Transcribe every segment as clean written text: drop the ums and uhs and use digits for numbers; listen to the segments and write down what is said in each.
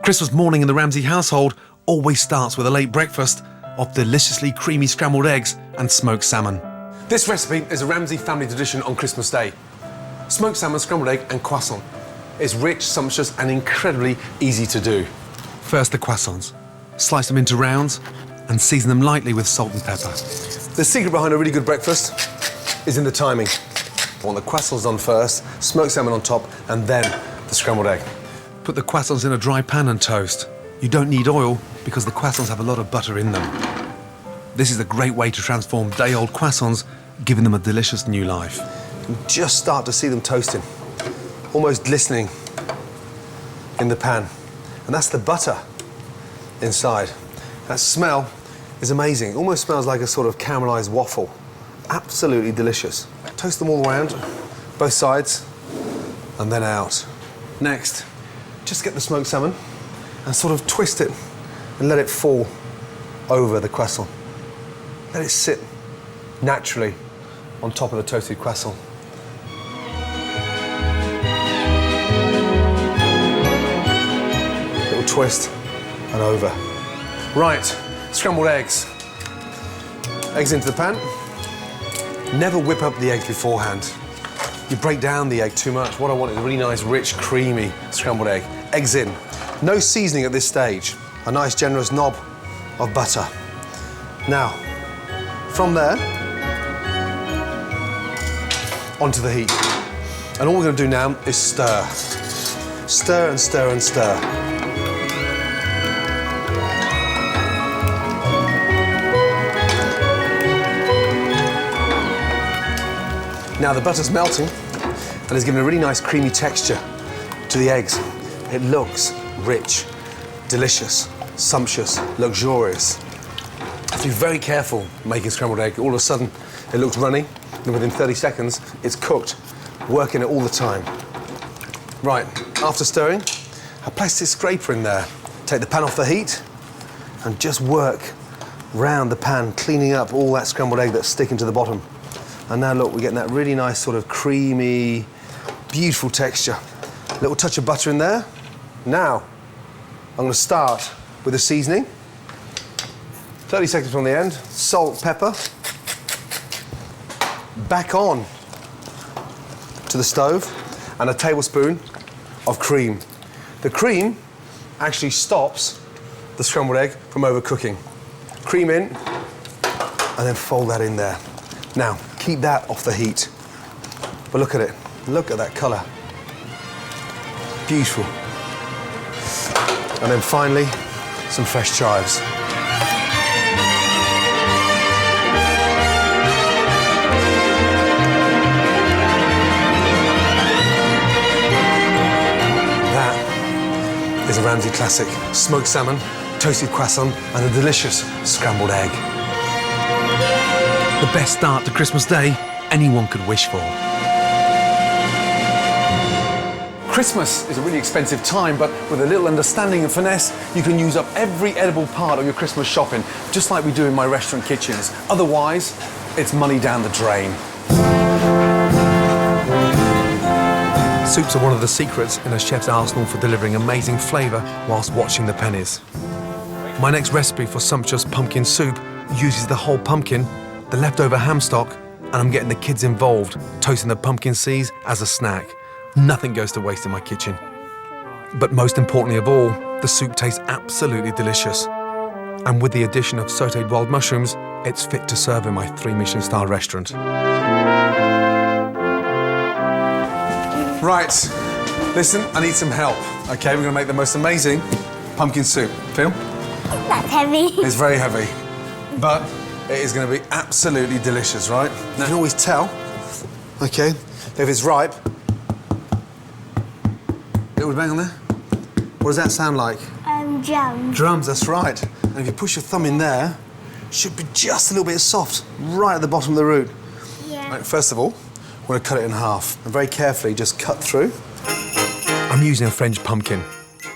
Christmas morning in the Ramsay household always starts with a late breakfast of deliciously creamy scrambled eggs and smoked salmon. This recipe is a Ramsay family tradition on Christmas Day. Smoked salmon, scrambled egg and croissant. It's rich, sumptuous and incredibly easy to do. First, the croissants. Slice them into rounds and season them lightly with salt and pepper. The secret behind a really good breakfast is in the timing. I want the croissants on first, smoked salmon on top, and then the scrambled egg. Put the croissants in a dry pan and toast. You don't need oil because the croissants have a lot of butter in them. This is a great way to transform day-old croissants, giving them a delicious new life. You can just start to see them toasting, almost glistening in the pan. And that's the butter inside. That smell is amazing. It almost smells like a sort of caramelised waffle. Absolutely delicious. Toast them all around, both sides, and then out. Next, just get the smoked salmon and sort of twist it and let it fall over the croissant. Let it sit naturally on top of the toasted croissant. Little twist and over. Right, scrambled eggs. Eggs into the pan. Never whip up the eggs beforehand. You break down the egg too much. What I want is a really nice, rich, creamy scrambled egg. Eggs in. No seasoning at this stage. A nice, generous knob of butter. Now, from there, onto the heat. And all we're going to do now is stir. Stir and stir and stir. Now the butter's melting and it's giving a really nice creamy texture to the eggs. It looks rich, delicious, sumptuous, luxurious. You have to be very careful making scrambled egg. All of a sudden it looks runny and within 30 seconds it's cooked, working it all the time. Right, after stirring, a plastic scraper in there. Take the pan off the heat and just work round the pan, cleaning up all that scrambled egg that's sticking to the bottom. And now look, we're getting that really nice sort of creamy, beautiful texture. A little touch of butter in there. Now, I'm going to start with the seasoning. 30 seconds from the end. Salt, pepper. Back on to the stove. And a tablespoon of cream. The cream actually stops the scrambled egg from overcooking. Cream in, and then fold that in there. Now, keep that off the heat. But look at it. Look at that colour. Beautiful. And then finally, some fresh chives. That is a Ramsay classic. Smoked salmon, toasted croissant, and a delicious scrambled egg. The best start to Christmas Day anyone could wish for. Christmas is a really expensive time, but with a little understanding and finesse, you can use up every edible part of your Christmas shopping, just like we do in my restaurant kitchens. Otherwise, it's money down the drain. Soups are one of the secrets in a chef's arsenal for delivering amazing flavour whilst watching the pennies. My next recipe for sumptuous pumpkin soup uses the whole pumpkin, the leftover ham stock, and I'm getting the kids involved, toasting the pumpkin seeds as a snack. Nothing goes to waste in my kitchen. But most importantly of all, the soup tastes absolutely delicious. And with the addition of sautéed wild mushrooms, it's fit to serve in my 3 Michelin-star restaurant. Right, listen, I need some help. Okay, we're gonna make the most amazing pumpkin soup. Phil? That's heavy. It's very heavy, but it is going to be absolutely delicious, right? Now, you can always tell, okay, if it's ripe. Little bang on there. What does that sound like? Drums. Drums, that's right. And if you push your thumb in there, it should be just a little bit soft, right at the bottom of the root. Yeah. Right, first of all, we're going to cut it in half. And very carefully, just cut through. I'm using a French pumpkin,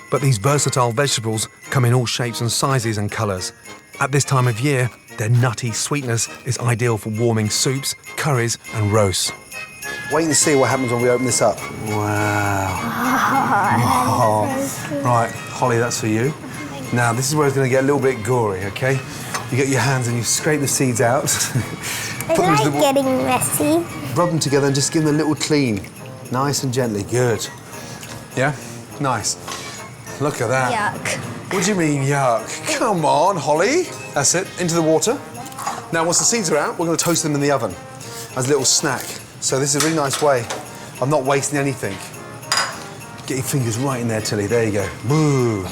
but these versatile vegetables come in all shapes and sizes and colours. At this time of year, their nutty sweetness is ideal for warming soups, curries and roasts. Wait and see what happens when we open this up. Wow. Oh, Right, Holly, that's for you. Now, this is where it's going to get a little bit gory, OK? You get your hands and you scrape the seeds out. I like getting messy. Rub them together and just give them a little clean. Nice and gently. Good. Yeah? Nice. Look at that. Yuck. What do you mean, yuck? Come on, Holly. That's it. Into the water. Now, once the seeds are out, we're going to toast them in the oven as a little snack. So this is a really nice way of not wasting anything. Get your fingers right in there, Tilly. There you go. Boo.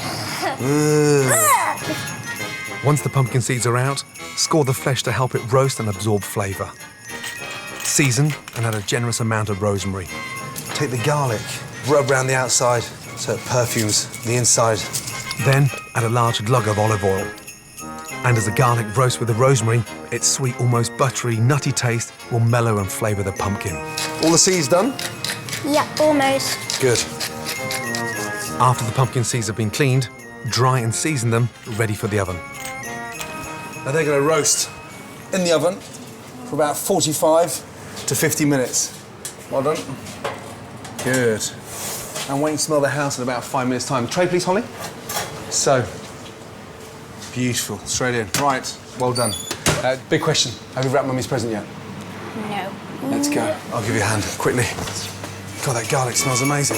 Once the pumpkin seeds are out, score the flesh to help it roast and absorb flavour. Season and add a generous amount of rosemary. Take the garlic, rub around the outside so it perfumes the inside. Then add a large glug of olive oil. And as the garlic roasts with the rosemary, its sweet, almost buttery, nutty taste will mellow and flavour the pumpkin. All the seeds done? Yeah, almost. Good. After the pumpkin seeds have been cleaned, dry and season them, ready for the oven. Now they're going to roast in the oven for about 45 to 50 minutes. Well done. Good. And wait and smell the house in about 5 minutes' time. Tray, please, Holly. So, beautiful. Straight in. Right, well done. Big question. Have you wrapped Mummy's present yet? No. Let's go. I'll give you a hand, quickly. God, that garlic smells amazing.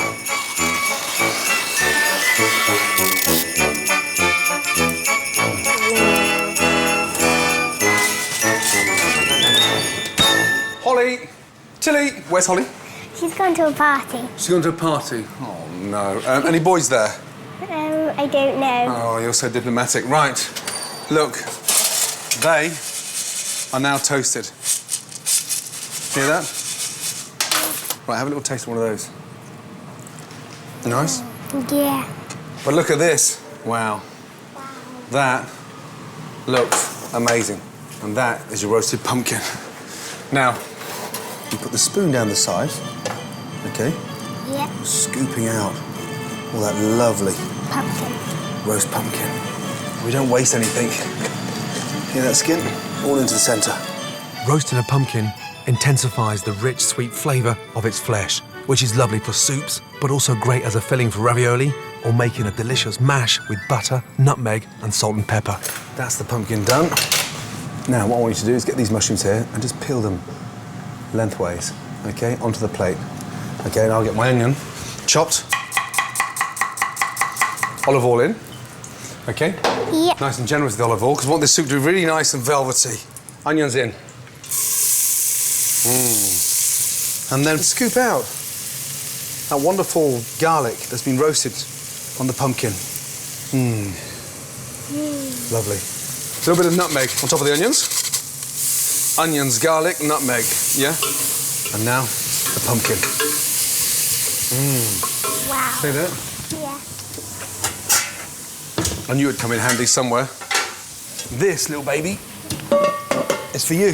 Holly! Tilly! Where's Holly? She's gone to a party. She's gone to a party. Oh, no. Any boys there? I don't know. Oh, you're so diplomatic. Right. Look, they are now toasted. Hear that? Right, have a little taste of one of those. Nice? Yeah. But look at this. Wow. That looks amazing. And that is your roasted pumpkin. Now, you put the spoon down the side, OK? Yeah. Scooping out all that lovely Pumpkin. roast pumpkin. We don't waste anything. Hear that skin? All into the centre. Roasting a pumpkin intensifies the rich, sweet flavour of its flesh, which is lovely for soups, but also great as a filling for ravioli or making a delicious mash with butter, nutmeg and salt and pepper. That's the pumpkin done. Now, what I want you to do is get these mushrooms here and just peel them lengthways, OK, onto the plate. OK, and I'll get my onion chopped. Olive oil in, OK? Yeah. Nice and generous with the olive oil, because we want this soup to be really nice and velvety. Onions in. And then scoop out that wonderful garlic that's been roasted on the pumpkin. Lovely. A little bit of nutmeg on top of the onions. Onions, garlic, nutmeg, yeah? And now, the pumpkin. Wow. See that? Yeah. I knew it'd come in handy somewhere. This little baby is for you.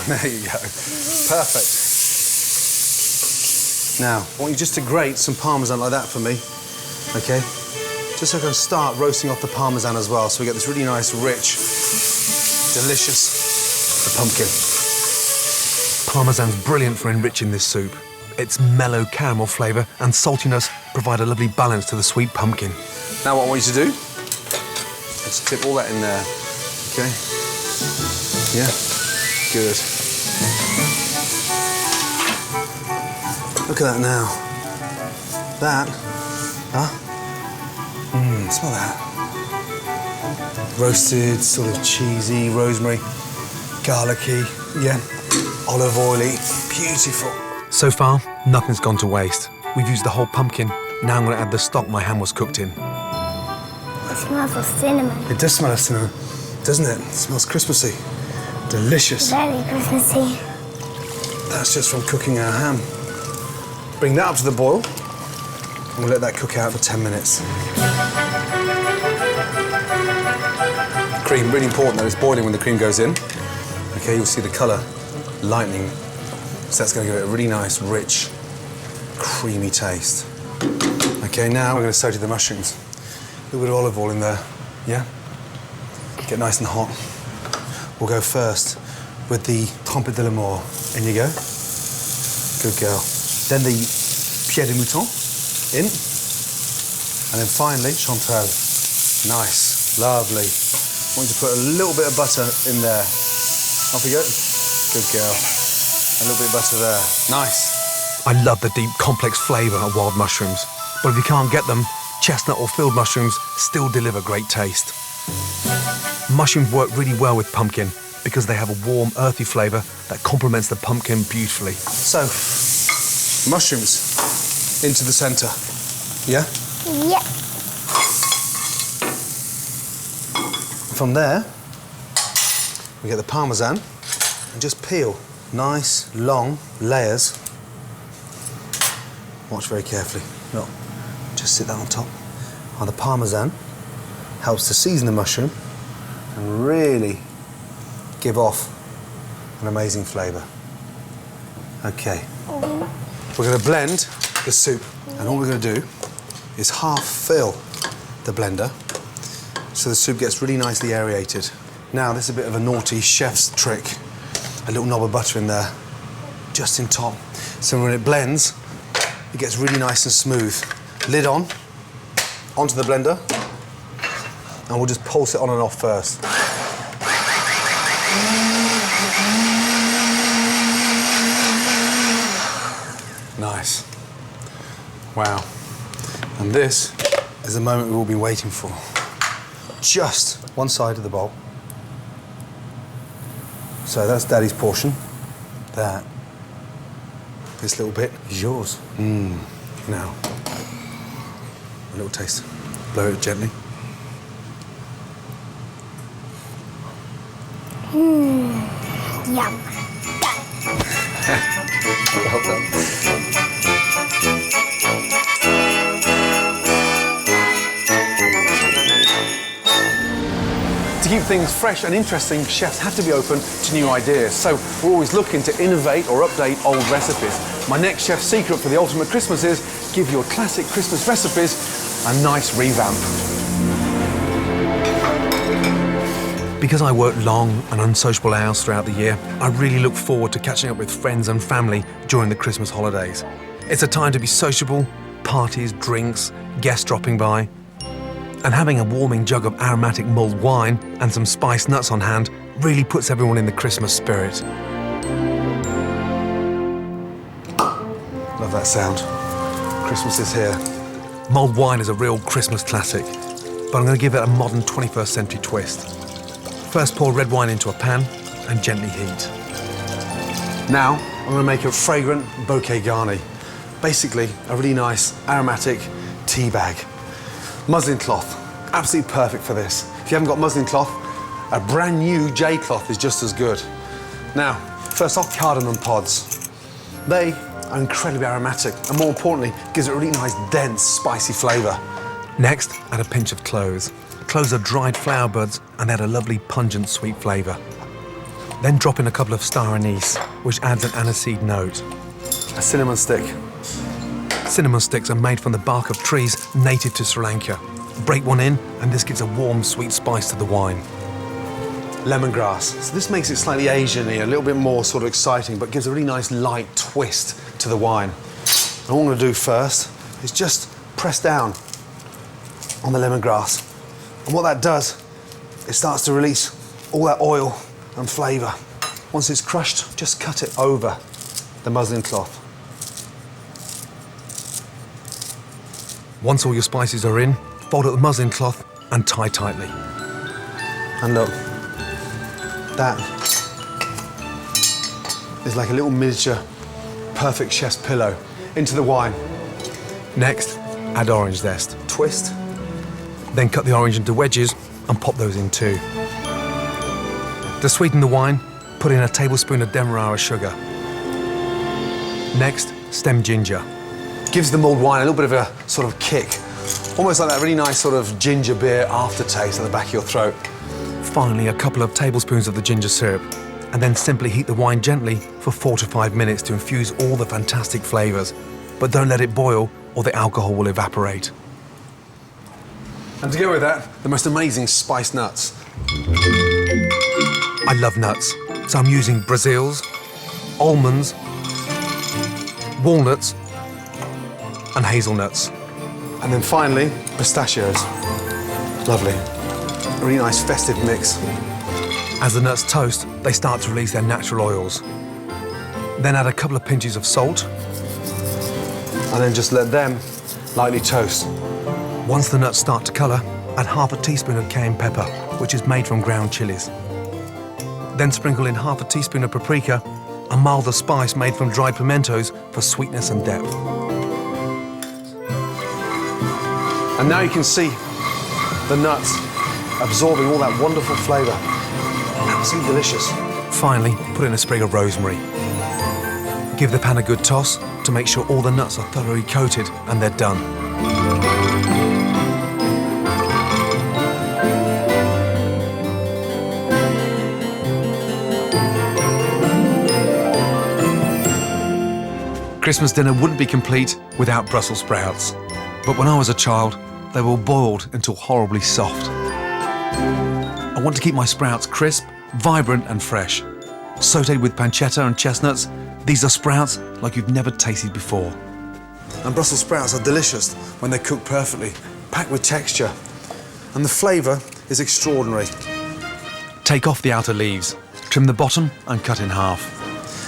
There you go. Perfect. Now, I want you just to grate some Parmesan like that for me, OK? Just so I can start roasting off the Parmesan as well, so we get this really nice, rich, delicious pumpkin. Parmesan's brilliant for enriching this soup. Its mellow caramel flavour and saltiness provide a lovely balance to the sweet pumpkin. Now what I want you to do, let's tip all that in there, OK? Yeah, good. Look at that now. That, smell that. Roasted, sort of cheesy, rosemary, garlicky, yeah, olive oily, beautiful. So far, nothing's gone to waste. We've used the whole pumpkin. Now I'm going to add the stock my ham was cooked in. It smells of cinnamon. It does smell of cinnamon, doesn't it? It smells Christmassy. Delicious. Very Christmassy. That's just from cooking our ham. Bring that up to the boil, and we'll let that cook out for 10 minutes. Cream, really important that it's boiling when the cream goes in. OK, you'll see the colour lightening. So that's going to give it a really nice, rich, creamy taste. OK, now we're going to saute the mushrooms. A little bit of olive oil in there, yeah? Get nice and hot. We'll go first with the trompette de l'amour. In you go. Good girl. Then the pied de mouton in. And then finally, chanterelle. Nice, lovely. I want you to put a little bit of butter in there. Off we go. Good girl. A little bit of butter there. Nice. I love the deep, complex flavour of wild mushrooms. But if you can't get them, chestnut or field mushrooms still deliver great taste. Mushrooms work really well with pumpkin because they have a warm, earthy flavour that complements the pumpkin beautifully. So, mushrooms into the centre. Yeah? Yep. From there, we get the parmesan and just peel nice, long layers. Watch very carefully. Look, just sit that on top. And the parmesan helps to season the mushroom and really give off an amazing flavour. Okay, we're going to blend the soup, and all we're going to do is half fill the blender so the soup gets really nicely aerated. Now, this is a bit of a naughty chef's trick. A little knob of butter in there, just in top. So when it blends, it gets really nice and smooth. Lid on, onto the blender, and we'll just pulse it on and off first. Nice. Wow. And this is the moment we've all been waiting for. Just one side of the bowl. So that's Daddy's portion. This little bit is yours. Now, a little taste. Blow it gently. Yum. Well done. To keep things fresh and interesting, chefs have to be open to new ideas. So we're always looking to innovate or update old recipes. My next chef's secret for the ultimate Christmas is give your classic Christmas recipes a nice revamp. Because I work long and unsociable hours throughout the year, I really look forward to catching up with friends and family during the Christmas holidays. It's a time to be sociable, parties, drinks, guests dropping by. And having a warming jug of aromatic mulled wine and some spiced nuts on hand really puts everyone in the Christmas spirit. Love that sound. Christmas is here. Mulled wine is a real Christmas classic, but I'm going to give it a modern 21st century twist. First, pour red wine into a pan and gently heat. Now, I'm going to make a fragrant bouquet garni. Basically, a really nice aromatic tea bag. Muslin cloth, absolutely perfect for this. If you haven't got muslin cloth, a brand new J cloth is just as good. Now, first off, cardamom pods. They are incredibly aromatic and, more importantly, gives it a really nice, dense, spicy flavour. Next, add a pinch of cloves. Cloves are dried flower buds and add a lovely pungent sweet flavour. Then drop in a couple of star anise, which adds an aniseed note. A cinnamon stick. Cinnamon sticks are made from the bark of trees native to Sri Lanka. Break one in, and this gives a warm, sweet spice to the wine. Lemongrass. So this makes it slightly Asian-y, a little bit more sort of exciting, but gives a really nice light twist to the wine. And all I'm going to do first is just press down on the lemongrass. And what that does, it starts to release all that oil and flavour. Once it's crushed, just cut it over the muslin cloth. Once all your spices are in, fold up the muslin cloth and tie tightly. And look, that is like a little miniature perfect chef's pillow into the wine. Next, add orange zest. Twist, then cut the orange into wedges and pop those in too. To sweeten the wine, put in a tablespoon of demerara sugar. Next, stemmed ginger. Gives the mulled wine a little bit of a sort of kick. Almost like that really nice sort of ginger beer aftertaste at the back of your throat. Finally, a couple of tablespoons of the ginger syrup, and then simply heat the wine gently for 4 to 5 minutes to infuse all the fantastic flavours. But don't let it boil or the alcohol will evaporate. And to go with that, the most amazing spiced nuts. I love nuts, so I'm using Brazils, almonds, walnuts, and hazelnuts. And then finally, pistachios. Lovely. A really nice festive mix. As the nuts toast, they start to release their natural oils. Then add a couple of pinches of salt. And then just let them lightly toast. Once the nuts start to colour, add half a teaspoon of cayenne pepper, which is made from ground chilies. Then sprinkle in half a teaspoon of paprika, a milder spice made from dried pimentos for sweetness and depth. And now you can see the nuts absorbing all that wonderful flavour. Absolutely delicious. Finally, put in a sprig of rosemary. Give the pan a good toss to make sure all the nuts are thoroughly coated and they're done. Christmas dinner wouldn't be complete without Brussels sprouts. But when I was a child, they were boiled until horribly soft. I want to keep my sprouts crisp, vibrant and fresh. Sautéed with pancetta and chestnuts, these are sprouts like you've never tasted before. And Brussels sprouts are delicious when they're cooked perfectly, packed with texture. And the flavour is extraordinary. Take off the outer leaves, trim the bottom and cut in half.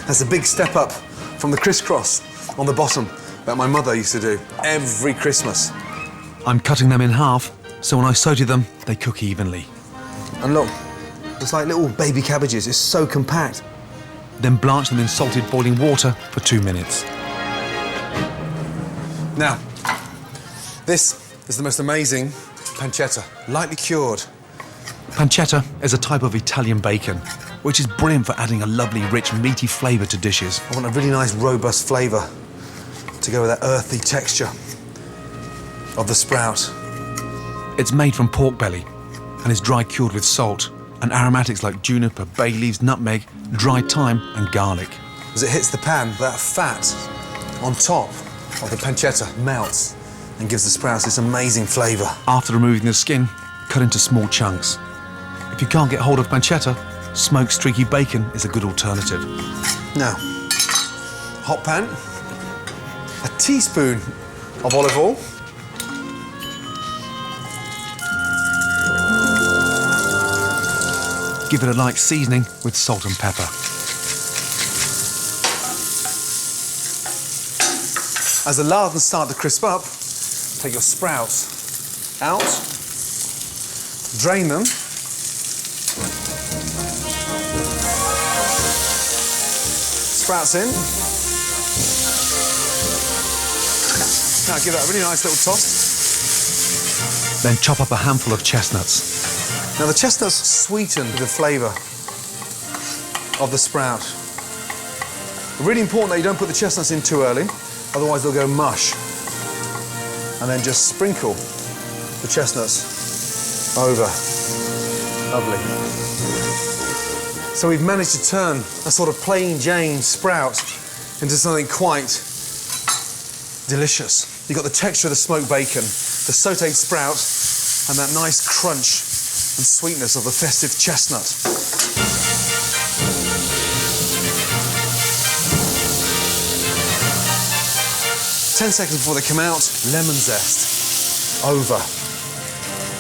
That's a big step up from the crisscross on the bottom that my mother used to do every Christmas. I'm cutting them in half, so when I sauté them, they cook evenly. And look, it's like little baby cabbages, it's so compact. Then blanch them in salted boiling water for 2 minutes. Now, this is the most amazing pancetta, lightly cured. Pancetta is a type of Italian bacon, which is brilliant for adding a lovely, rich, meaty flavour to dishes. I want a really nice, robust flavour to go with that earthy texture of the sprout. It's made from pork belly and is dry cured with salt and aromatics like juniper, bay leaves, nutmeg, dried thyme and garlic. As it hits the pan, that fat on top of the pancetta melts and gives the sprouts this amazing flavour. After removing the skin, cut into small chunks. If you can't get hold of pancetta, smoked streaky bacon is a good alternative. Now, hot pan, a teaspoon of olive oil, give it a light seasoning with salt and pepper. As the lardons start to crisp up, take your sprouts out, drain them, sprouts in. Now give that a really nice little toss. Then chop up a handful of chestnuts. Now the chestnuts sweeten the flavour of the sprout. Really important that you don't put the chestnuts in too early, otherwise they'll go mush. And then just sprinkle the chestnuts over. Lovely. So we've managed to turn a sort of plain Jane sprout into something quite delicious. You've got the texture of the smoked bacon, the sautéed sprout, and that nice crunch and sweetness of the festive chestnut. 10 seconds before they come out, lemon zest over.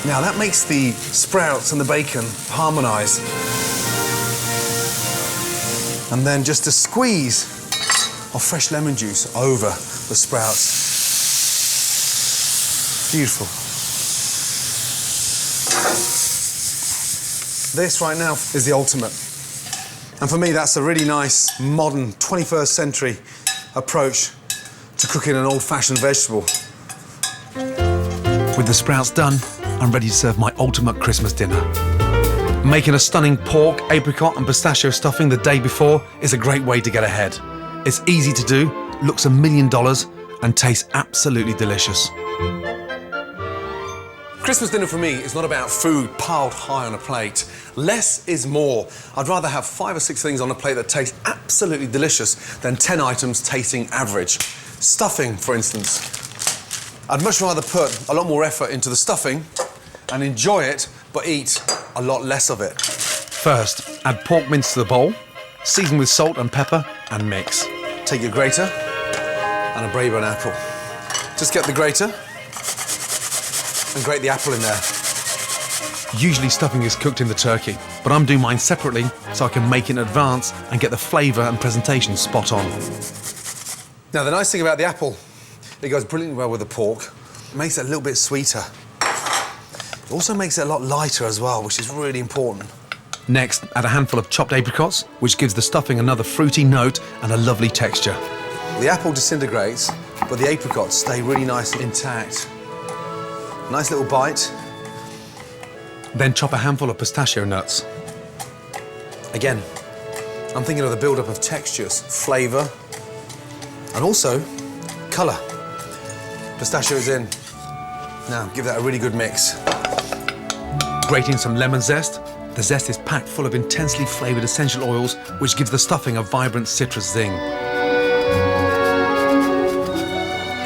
Now that makes the sprouts and the bacon harmonise. And then just a squeeze of fresh lemon juice over the sprouts. Beautiful. This right now is the ultimate. And for me, that's a really nice, modern, 21st century approach to cooking an old-fashioned vegetable. With the sprouts done, I'm ready to serve my ultimate Christmas dinner. Making a stunning pork, apricot and pistachio stuffing the day before is a great way to get ahead. It's easy to do, looks $1 million and tastes absolutely delicious. Christmas dinner for me is not about food piled high on a plate. Less is more. I'd rather have 5 or 6 things on a plate that taste absolutely delicious than 10 items tasting average. Stuffing, for instance. I'd much rather put a lot more effort into the stuffing and enjoy it, but eat a lot less of it. First, add pork mince to the bowl, season with salt and pepper, and mix. Take your grater and a Braeburn apple. Just get the grater and grate the apple in there. Usually stuffing is cooked in the turkey, but I'm doing mine separately so I can make it in advance and get the flavour and presentation spot on. Now the nice thing about the apple, it goes brilliantly well with the pork. It makes it a little bit sweeter. It also makes it a lot lighter as well, which is really important. Next, add a handful of chopped apricots, which gives the stuffing another fruity note and a lovely texture. The apple disintegrates, but the apricots stay really nice and intact. Nice little bite. Then chop a handful of pistachio nuts. Again, I'm thinking of the build-up of textures, flavour, and also colour. Pistachio's in. Now, give that a really good mix. Grating some lemon zest. The zest is packed full of intensely flavoured essential oils, which gives the stuffing a vibrant citrus zing.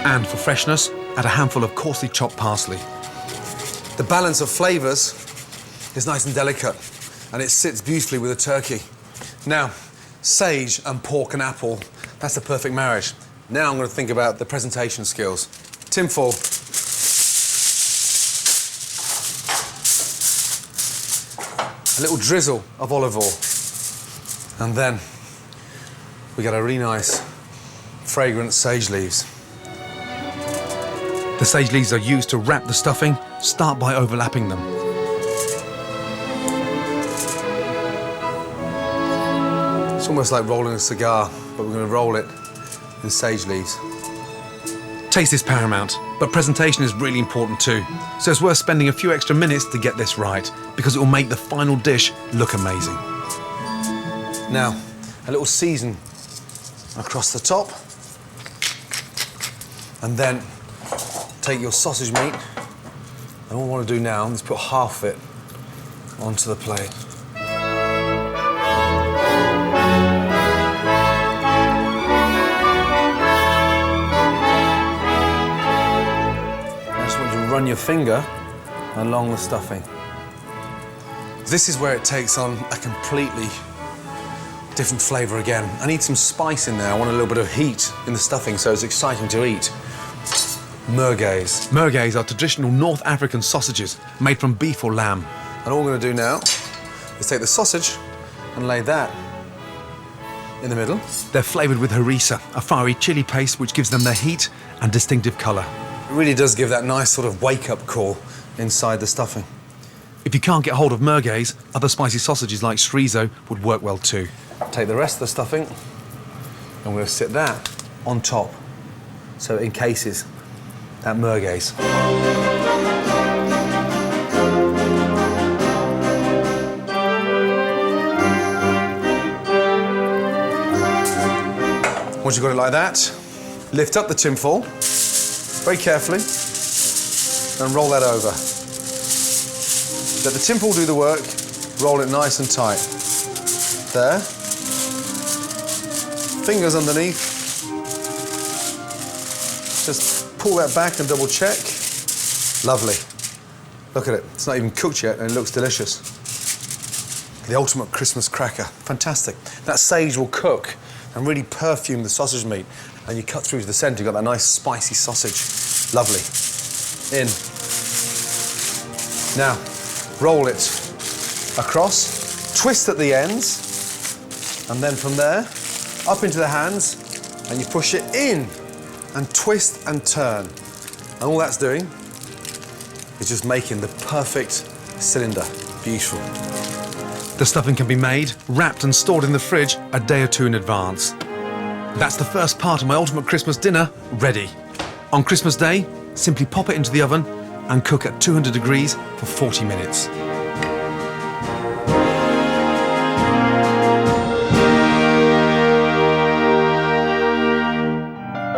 And for freshness, add a handful of coarsely chopped parsley. The balance of flavours is nice and delicate, and it sits beautifully with the turkey. Now, sage and pork and apple, that's the perfect marriage. Now I'm going to think about the presentation skills. Tin foil. A little drizzle of olive oil. And then we get a really nice, fragrant sage leaves. The sage leaves are used to wrap the stuffing. Start by overlapping them. It's almost like rolling a cigar, but we're going to roll it in sage leaves. Taste is paramount, but presentation is really important too. So it's worth spending a few extra minutes to get this right, because it will make the final dish look amazing. Now, a little season across the top, and then take your sausage meat, and all I want to do now is put half of it onto the plate. Run your finger along the stuffing. This is where it takes on a completely different flavour again. I need some spice in there. I want a little bit of heat in the stuffing so it's exciting to eat. Merguez. Merguez are traditional North African sausages made from beef or lamb. And all we're going to do now is take the sausage and lay that in the middle. They're flavoured with harissa, a fiery chilli paste which gives them their heat and distinctive colour. It really does give that nice sort of wake-up call inside the stuffing. If you can't get hold of merguez, other spicy sausages like chorizo would work well too. Take the rest of the stuffing and we're going to sit that on top so it encases that merguez. Once you've got it like that, lift up the tin foil very carefully and roll that over. Let the tin foil do the work, roll it nice and tight. There. Fingers underneath. Just pull that back and double check. Lovely. Look at it, it's not even cooked yet and it looks delicious. The ultimate Christmas cracker, fantastic. That sage will cook and really perfume the sausage meat. And you cut through to the centre, you've got that nice spicy sausage. Lovely. In. Now, roll it across, twist at the ends, and then from there, up into the hands, and you push it in, and twist and turn. And all that's doing is just making the perfect cylinder. Beautiful. The stuffing can be made, wrapped and stored in the fridge a day or two in advance. That's the first part of my ultimate Christmas dinner ready. On Christmas Day, simply pop it into the oven and cook at 200 degrees for 40 minutes.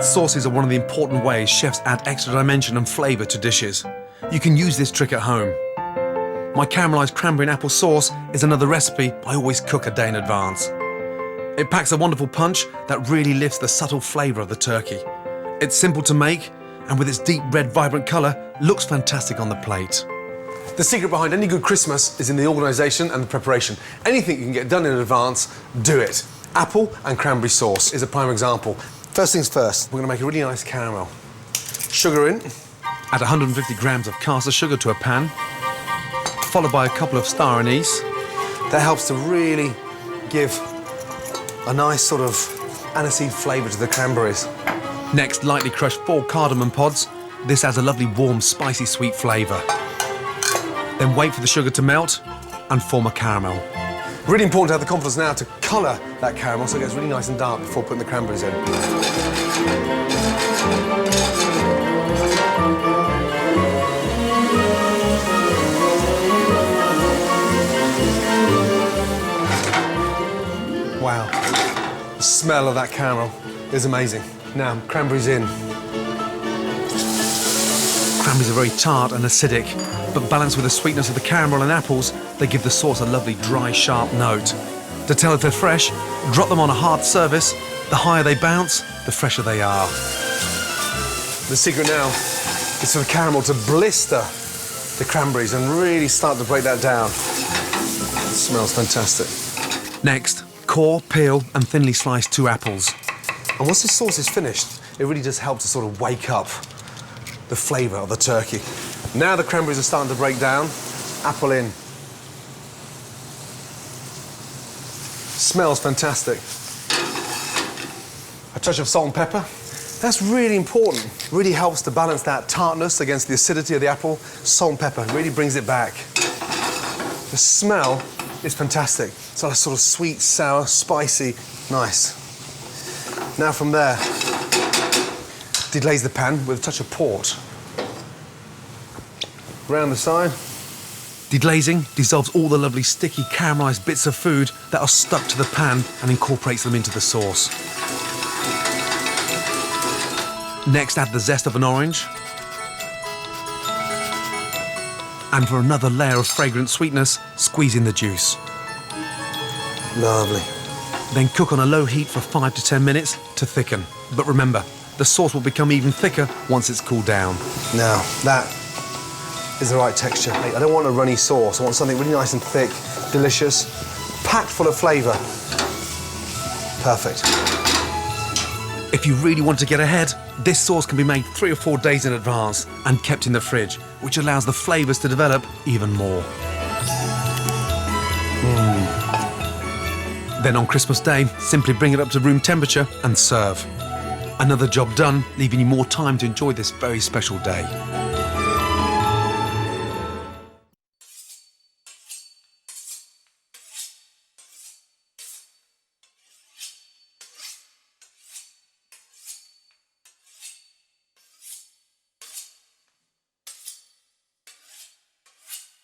Sauces are one of the important ways chefs add extra dimension and flavour to dishes. You can use this trick at home. My caramelised cranberry and apple sauce is another recipe I always cook a day in advance. It packs a wonderful punch that really lifts the subtle flavour of the turkey. It's simple to make, and with its deep red vibrant colour, looks fantastic on the plate. The secret behind any good Christmas is in the organisation and the preparation. Anything you can get done in advance, do it. Apple and cranberry sauce is a prime example. First things first, we're going to make a really nice caramel. Sugar in, Add 150 grams of caster sugar to a pan, followed by a couple of star anise. That helps to really give a nice sort of aniseed flavour to the cranberries. Next, lightly crush 4 cardamom pods. This adds a lovely warm, spicy, sweet flavour. Then wait for the sugar to melt and form a caramel. Really important to have the confidence now to colour that caramel so it gets really nice and dark before putting the cranberries in. Wow, the smell of that caramel is amazing. Now, cranberries in. Cranberries are very tart and acidic, but balanced with the sweetness of the caramel and apples, they give the sauce a lovely dry, sharp note. To tell if they're fresh, drop them on a hard surface. The higher they bounce, the fresher they are. The secret now is for the caramel to blister the cranberries and really start to break that down. It smells fantastic. Next, core, peel and thinly slice 2 apples. And once the sauce is finished, it really does help to sort of wake up the flavour of the turkey. Now the cranberries are starting to break down. Apple in. Smells fantastic. A touch of salt and pepper. That's really important. Really helps to balance that tartness against the acidity of the apple. Salt and pepper really brings it back. The smell is fantastic. It's like a sort of sweet, sour, spicy, nice. Now from there, deglaze the pan with a touch of port. Round the side. Deglazing dissolves all the lovely sticky caramelised bits of food that are stuck to the pan and incorporates them into the sauce. Next, add the zest of an orange. And for another layer of fragrant sweetness, squeeze in the juice. Lovely. Then cook on a low heat for 5 to 10 minutes to thicken. But remember, the sauce will become even thicker once it's cooled down. Now, that is the right texture. I don't want a runny sauce. I want something really nice and thick, delicious, packed full of flavour. Perfect. If you really want to get ahead, this sauce can be made 3 or 4 days in advance and kept in the fridge, which allows the flavours to develop even more. Then on Christmas Day, simply bring it up to room temperature and serve. Another job done, leaving you more time to enjoy this very special day.